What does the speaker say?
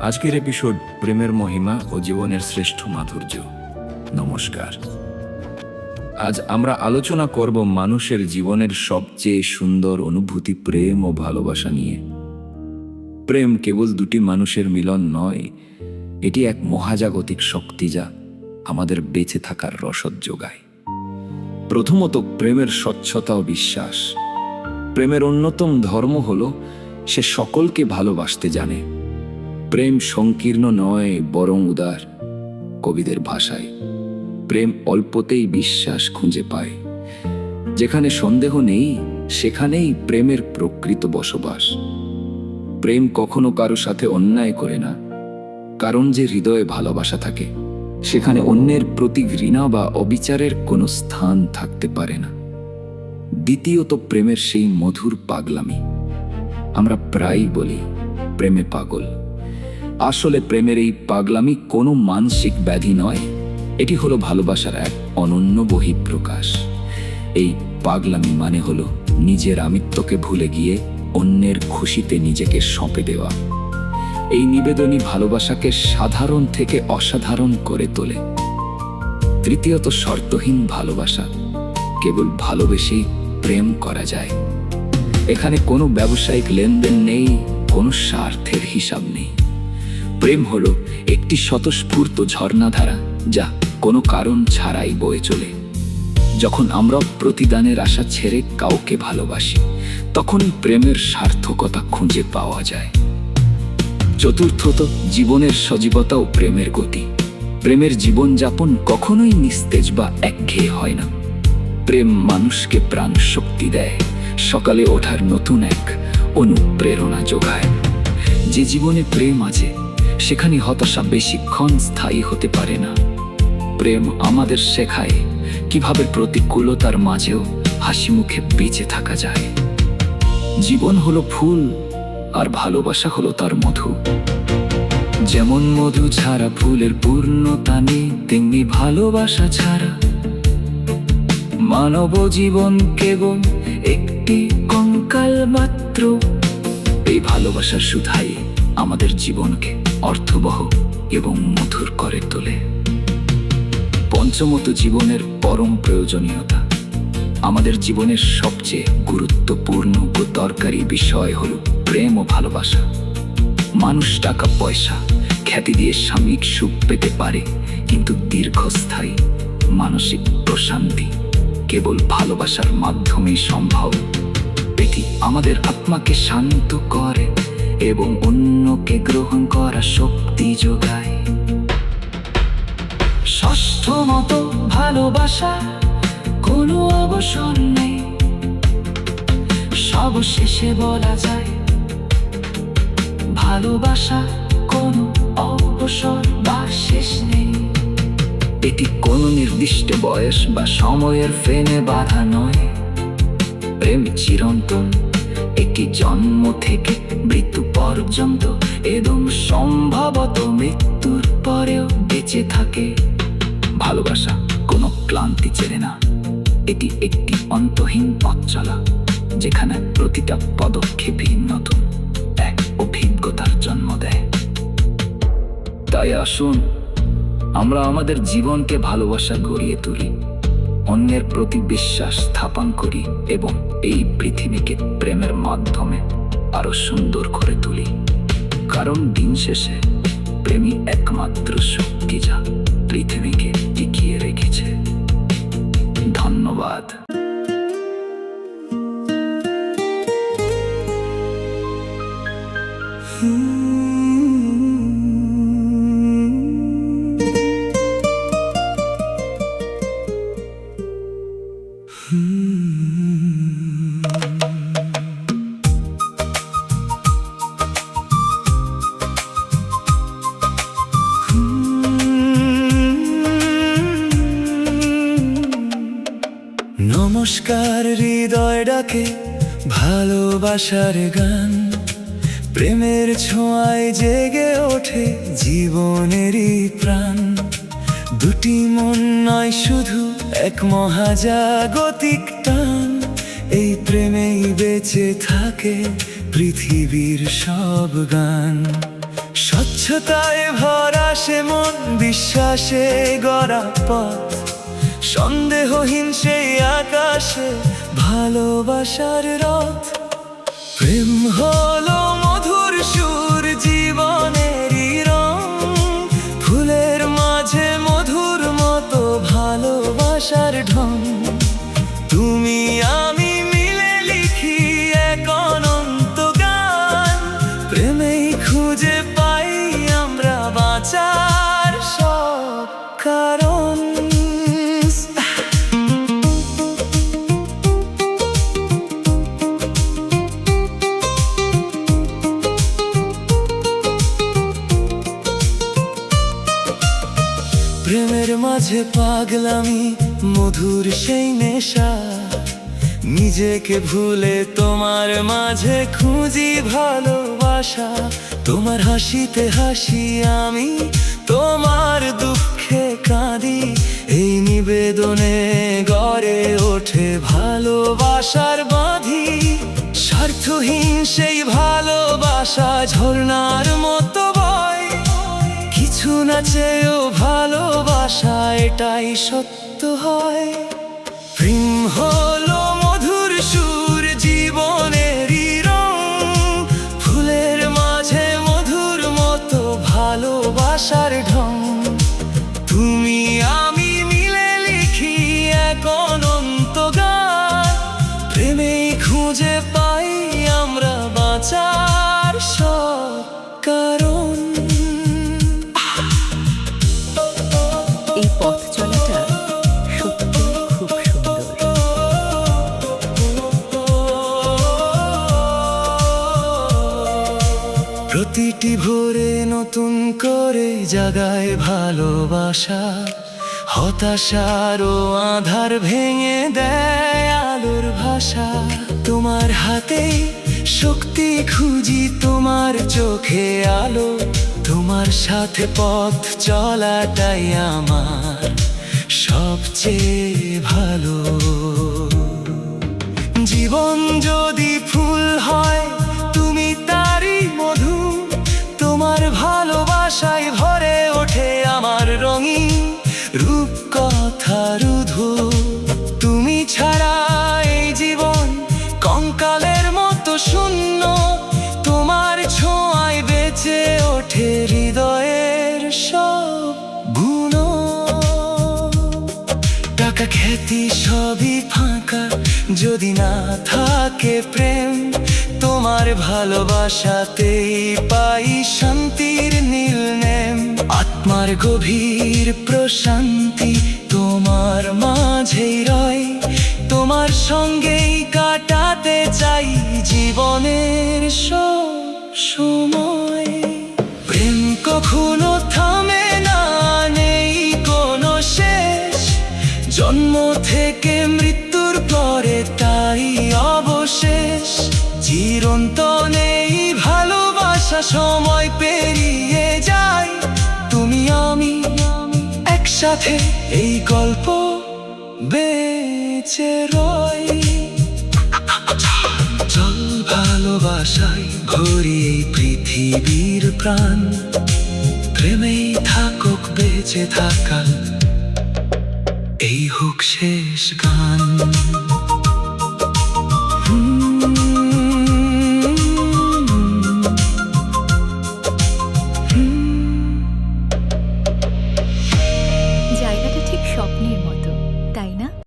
আজকের এপিসোড প্রেমের মহিমা ও জীবনের শ্রেষ্ঠ মাধুর্য। নমস্কার। আজ আমরা আলোচনা করব মানুষের জীবনের সবচেয়ে সুন্দর অনুভূতি প্রেম ও ভালোবাসা নিয়ে। প্রেম কেবল দুটি মানুষের মিলন নয়, এটি এক মহাজাগতিক শক্তি যা আমাদের বেঁচে থাকার রসদ যোগায়। প্রথমত, প্রেমের স্বচ্ছতা ও বিশ্বাস। প্রেমের অন্যতম ধর্ম হলো সে সকলকে ভালোবাসতে জানে। প্রেম সংকীর্ণ নয়, বরং উদার। কবিদের ভাষায় প্রেম অল্পতেই বিশ্বাস খুঁজে পায়। যেখানে সন্দেহ নেই, সেখানেই প্রেমের প্রকৃত বসবাস। প্রেম কখনো কারো সাথে অন্যায় করে না, কারণ যে হৃদয়ে ভালোবাসা থাকে সেখানে অন্যের প্রতি ঘৃণা বা অবিচারের কোনো স্থান থাকতে পারে না। দ্বিতীয়ত, প্রেমের সেই মধুর পাগলামি। আমরা প্রায়ই বলি প্রেমে পাগল। আসলে প্রেমের এই পাগলামি কোনো মানসিক ব্যাধি নয়, এটি হলো ভালোবাসার এক অনন্য বহিঃপ্রকাশ। এই পাগলামি মানে হলো নিজের আমিত্বকে ভুলে গিয়ে অন্যের খুশিতে নিজেকে সঁপে দেওয়া। এই নিবেদনই ভালোবাসাকে সাধারণ থেকে অসাধারণ করে তোলে। তৃতীয়ত, শর্তহীন ভালোবাসা। কেবল ভালোবেসেই প্রেম করা যায়। এখানে কোনো ব্যবসায়িক লেনদেন নেই, কোনো স্বার্থের হিসাব নেই। প্রেম হলো একটি স্বতঃস্ফূর্ত ঝর্ণাধারা যা কোনো কারণ ছাড়াই বয়ে চলে। যখন আমরা প্রতিদানের আশা ছেড়ে কাউকে ভালোবাসি, তখনই প্রেমের সার্থকতা খুঁজে পাওয়া যায়। চতুর্থত, জীবনের সজীবতা ও প্রেমের গতি। প্রেমের জীবনযাপন কখনোই নিস্তেজ বা একঘেয়ে হয় না। প্রেম মানুষকে প্রাণ শক্তি দেয়, সকালে ওঠার নতুন এক অনুপ্রেরণা যোগায়। যে জীবনে প্রেম আছে সেখানে হতাশা বেশিক্ষণ স্থায়ী হতে পারে না। প্রেম আমাদের শেখায় কিভাবে প্রতিকূলতার মাঝেও হাসি মুখে বেঁচে থাকা যায়। জীবন হলো ফুল, আর ভালোবাসা হলো তার মধু। যেমন মধু ছাড়া ফুলের পূর্ণতা নেই, তেমনি ভালোবাসা ছাড়া মানব জীবন কেবল একটি কঙ্কাল মাত্র। এই ভালোবাসার সুধাই আমাদের জীবনকে অর্থবহ এবং মধুর করে তোলে। পঞ্চমত, জীবনের পরম প্রয়োজনীয়তা। আমাদের জীবনের সবচেয়ে গুরুত্বপূর্ণ ও দরকারি বিষয় হলো প্রেম ও ভালোবাসা। মানুষ টাকা পয়সা খ্যাতি দিয়ে সাময়িক সুখ পেতে পারে, কিন্তু দীর্ঘস্থায়ী মানসিক প্রশান্তি কেবল ভালোবাসার মাধ্যমেই সম্ভব। এটি আমাদের আত্মাকে শান্ত করে এবং অন্যকে গ্রহণ করা শক্তি যোগায়। ষষ্ঠমত, ভালোবাসা কোনো অবসর নেই। সবশেষে বলা যায় ভালোবাসা কোনো অবসর বা শেষ নেই। এটি কোনো নির্দিষ্ট বয়স বা সময়ের ফ্রেমে বাধা নয়। প্রেম চিরন্তন, এটি জন্ম থেকে মৃত্যু পর্যন্ত এবং সম্ভবত মৃত্যুর পরেও বেঁচে থাকে। ভালোবাসা কোনো ক্লান্তি চেনে না, এটি একটি অন্তহীন পথ চলা, যেখানে প্রতিটা পদক্ষেপই নতুন এক অভিজ্ঞতার জন্ম দেয়। তাই আসুন আমরা আমাদের জীবনকে ভালোবাসা গড়িয়ে তুলি, অন্যের প্রতি বিশ্বাস স্থাপন করি এবং এই পৃথিবীকে প্রেমের মাধ্যমে আরো সুন্দর করে তুলি। কারণ দিন শেষে প্রেমই একমাত্র শক্তি যা পৃথিবীকে টিকিয়ে রেখেছে। ধন্যবাদ। নমস্কার, হৃদয় ডাকে ভালোবাসার গান। প্রেমের ছোঁয়ায় জেগে ওঠে জীবনেরই প্রাণ। দুটি মন নয়, শুধু এক মহাজাগতিক টান। এই প্রেমেই বেঁচে থাকে পৃথিবীর সব গান। স্বচ্ছ স্বচ্ছতায় ভরা সে মন, বিশ্বাসে গড়া পথ, সন্দেহহীন সেই আকাশে ভালোবাসার রথ। প্রেম হলো মধুর সুর, জীবনেরই রং, ফুলের মাঝে মধুর মতো ভালোবাসার ঢং। তুমি আমি মিলে লিখি এক অনন্ত গান, প্রেমেই খুঁজে পাই আমরা বাঁচার সব কারণ। প্রেমের মাঝে পাগলামি, মধুর সেই নেশা, নিজেকে ভুলে তোমার মাঝে খুঁজি ভালোবাসা। তোমার হাসিতে হাসি আমি, তোমার দুঃখে কাঁদি, এই নিবেদনে গড়ে ওঠে ভালোবাসার বাঁধি। স্বার্থহীন সেই ভালোবাসা ঝর্ণার মতো বয়, কিছু না চেয়েও ভালোবাসা এটাই সত্য হয়। প্রেম হলো মধুর সুর, জীবনেরই রং, ফুলের মাঝে মধুর মতো ভালোবাসার ঢং। তুমি আমি মিলে লিখি এক অনন্ত গান, প্রেমেই খুঁজে পাই আমরা বাঁচার সব কারণ। এই পথ চলাটা সত্যি খুব সুন্দর। প্রতিটি ভোরে নতুন করে জাগায় ভালোবাসা, হতাশার ও আধার ভেঙে দেয় আলোর ভাষা। তোমার হাতে শক্তি খুঁজি, তোমার চোখে আলো, তোমার সাথে পথ চলাটাই আমার সবচেয়ে ভালো। জীবন যদি ফুল হয় তুমি তারই মধু, তোমার ভালোবাসায় ভরে ওঠে আমার রঙিন রূপকথার ধু। তুমি ছাড়া এই জীবন কঙ্কালের মতো শূন্য, তোমার ছোঁয়ায় বেঁচে ওঠে হৃদয়ের সব গুণ। টাকা খ্যাতি সবই ফাঁকা যদি না থাকে প্রেম, তোমার ভালোবাসাতেই পাই শান্তির নীলনেম। আত্মার গভীর প্রশান্তি তোমার মাঝেই রয়, তোমার সঙ্গেই কাটাতে চাই জীবনের সব সময়। প্রেম কখনো থামে না, নেই কোনো শেষ, জন্ম থেকে মৃত্যুর পরে তাই অবশেষ। চিরন্তন এই ভালোবাসা সময় পেরিয়ে যায়, তুমি আমি একসাথে এই গল্প বেঁচে রই। চল ভালোবাসায় ভরি এই পৃথিবীর প্রাণ, প্রেমেই থাকুক বেঁচে থাকা, এই হোক শেষ গান।